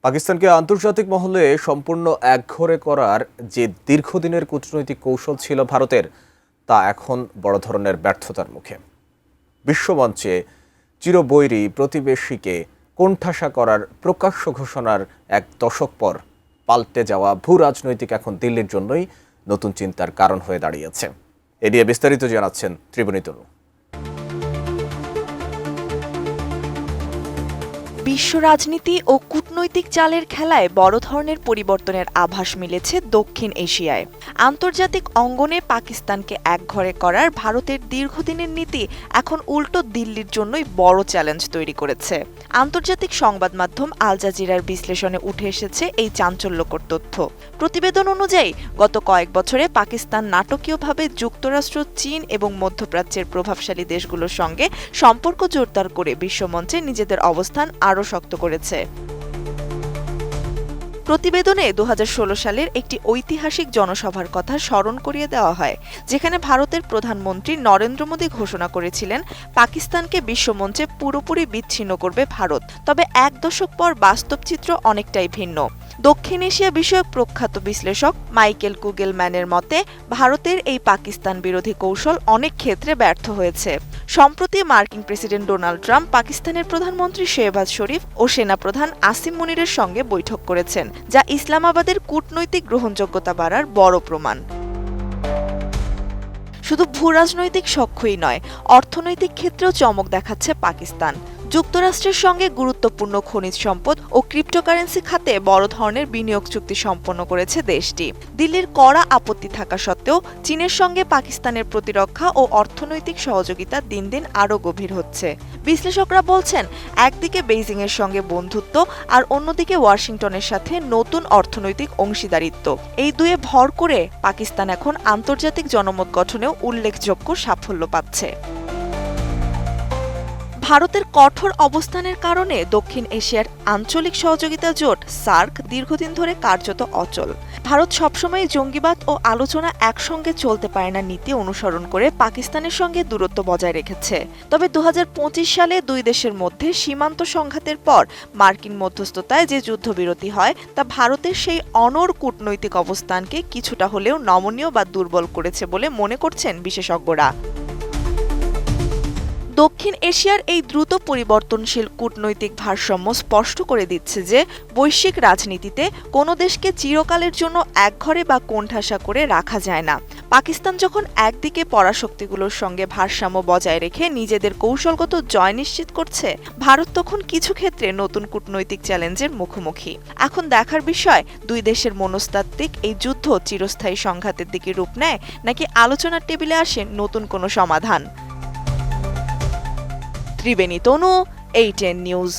পাকিস্তানকে আন্তর্জাতিক মহলে সম্পূর্ণ একঘরে করার যে দীর্ঘদিনের কূটনৈতিক কৌশল ছিল ভারতের, তা এখন বড় ধরনের ব্যর্থতার মুখে। বিশ্বমঞ্চে চিরবৈরী প্রতিবেশীকে কোণঠাসা করার প্রকাশ্য ঘোষণার এক দশক পর পাল্টে যাওয়া ভূ রাজনৈতিক এখন দিল্লির জন্যই নতুন চিন্তার কারণ হয়ে দাঁড়িয়েছে। এ নিয়ে বিস্তারিত জানাচ্ছেন ত্রিবণী তনু। বিশ্ব রাজনীতি ও কূটনৈতিক চালের খেলায় বড় ধরনের পরিবর্তনের আভাস মিলেছে দক্ষিণ এশিয়ায়। আন্তর্জাতিক অঙ্গনে পাকিস্তানকে একঘরে করার ভারতের দীর্ঘদিনের নীতি এখন উল্টো দিল্লির জন্যই বড় চ্যালেঞ্জ তৈরি করেছে। আন্তর্জাতিক সংবাদ মাধ্যম আল জাজিরার বিশ্লেষণে উঠে এসেছে এই চাঞ্চল্যকর তথ্য। প্রতিবেদন অনুযায়ী গত কয়েক বছরে পাকিস্তান নাটকীয়ভাবে যুক্তরাষ্ট্র, চীন এবং মধ্যপ্রাচ্যের প্রভাবশালী দেশগুলোর সঙ্গে সম্পর্ক জোরদার করে বিশ্বমঞ্চে নিজেদের অবস্থান আরও শক্ত করেছে। প্রতিবেদনে 2016 সালের একটি ঐতিহাসিক জনসভার কথা স্মরণ করিয়ে দেওয়া হয়, যেখানে ভারতের প্রধানমন্ত্রী নরেন্দ্র মোদী ঘোষণা করেছিলেন পাকিস্তানকে বিশ্বমঞ্চে পুরোপুরি বিচ্ছিন্ন করবে ভারত। তবে এক দশক পর বাস্তব চিত্র অনেকটাই ভিন্ন। দক্ষিণ এশিয়া বিষয়ক প্রখ্যাত বিশ্লেষক মাইকেল কুগেলম্যানের মতে, ভারতের এই পাকিস্তান বিরোধী কৌশল অনেক ক্ষেত্রে ব্যর্থ হয়েছে। সম্প্রতি মার্কিন প্রেসিডেন্ট ডোনাল্ড ট্রাম্প পাকিস্তানের প্রধানমন্ত্রী শেহবাজ শরীফ ও সেনাপ্রধান আসিম মুনিরের সঙ্গে বৈঠক করেছেন, যা ইসলামাবাদের কূটনৈতিক গ্রহণযোগ্যতা বাড়ার বড় প্রমাণ। শুধু ভূরাজনৈতিক সখ্যই নয়, অর্থনৈতিক ক্ষেত্রেও চমক দেখাচ্ছে পাকিস্তান। যুক্তরাষ্ট্রের সঙ্গে গুরুত্বপূর্ণ খনিজ সম্পদ ও ক্রিপ্টোকারেন্সি খাতে বড় ধরনের বিনিয়োগ চুক্তি সম্পন্ন করেছে দেশটি। দিল্লির কড়া আপত্তি থাকা সত্ত্বেও চীনের সঙ্গে পাকিস্তানের প্রতিরক্ষা ও অর্থনৈতিক সহযোগিতা দিন দিন আরও গভীর হচ্ছে। বিশ্লেষকরা বলছেন, একদিকে বেইজিংয়ের সঙ্গে বন্ধুত্ব আর অন্যদিকে ওয়াশিংটনের সাথে নতুন অর্থনৈতিক অংশীদারিত্ব, এই দুয়ে ভর করে পাকিস্তান এখন আন্তর্জাতিক জনমত গঠনেও উল্লেখযোগ্য সাফল্য পাচ্ছে। ভারতের কঠোর অবস্থানের কারণে দক্ষিণ এশিয়ার আঞ্চলিক সহযোগিতা জোট সার্ক দীর্ঘদিন ধরে কার্যত অচল। ভারত সবসময় জঙ্গিবাদ ও আলোচনা একসঙ্গে চলতে পারে না নীতি অনুসরণ করে পাকিস্তানের সঙ্গে দূরত্ব বজায় রেখেছে। তবে 2025 সালে দুই দেশের মধ্যে সীমান্ত সংঘাতের পর মার্কিন মধ্যস্থতায় যে যুদ্ধবিরতি হয়, তা ভারতের সেই অনড় কূটনৈতিক অবস্থানকে কিছুটা হলেও নমনীয় বা দুর্বল করেছে বলে মনে করছেন বিশেষজ্ঞরা। দক্ষিণ এশিয়ার এই দ্রুত পরিবর্তনশীল কূটনৈতিক ভারসাম্য স্পষ্ট করে দিচ্ছে যে বৈশ্বিক রাজনীতিতে কোনো দেশকে চিরকালের জন্য একঘরে বা কোণঠাসা করে রাখা যায় না। পাকিস্তান যখন একদিকে পরাশক্তিগুলোর সঙ্গে ভারসাম্য বজায় রেখে নিজেদের কৌশলগত জয় নিশ্চিত করছে, ভারত তখন কিছু ক্ষেত্রে নতুন কূটনৈতিক চ্যালেঞ্জের মুখোমুখি। এখন দেখার বিষয়, দুই দেশের মনস্তাত্ত্বিক এই যুদ্ধ চিরস্থায়ী সংঘাতের দিকে রূপ নেয় নাকি আলোচনার টেবিলে আসে নতুন কোনো সমাধান। ত্রিবেণী তনু, ATN নিউজ।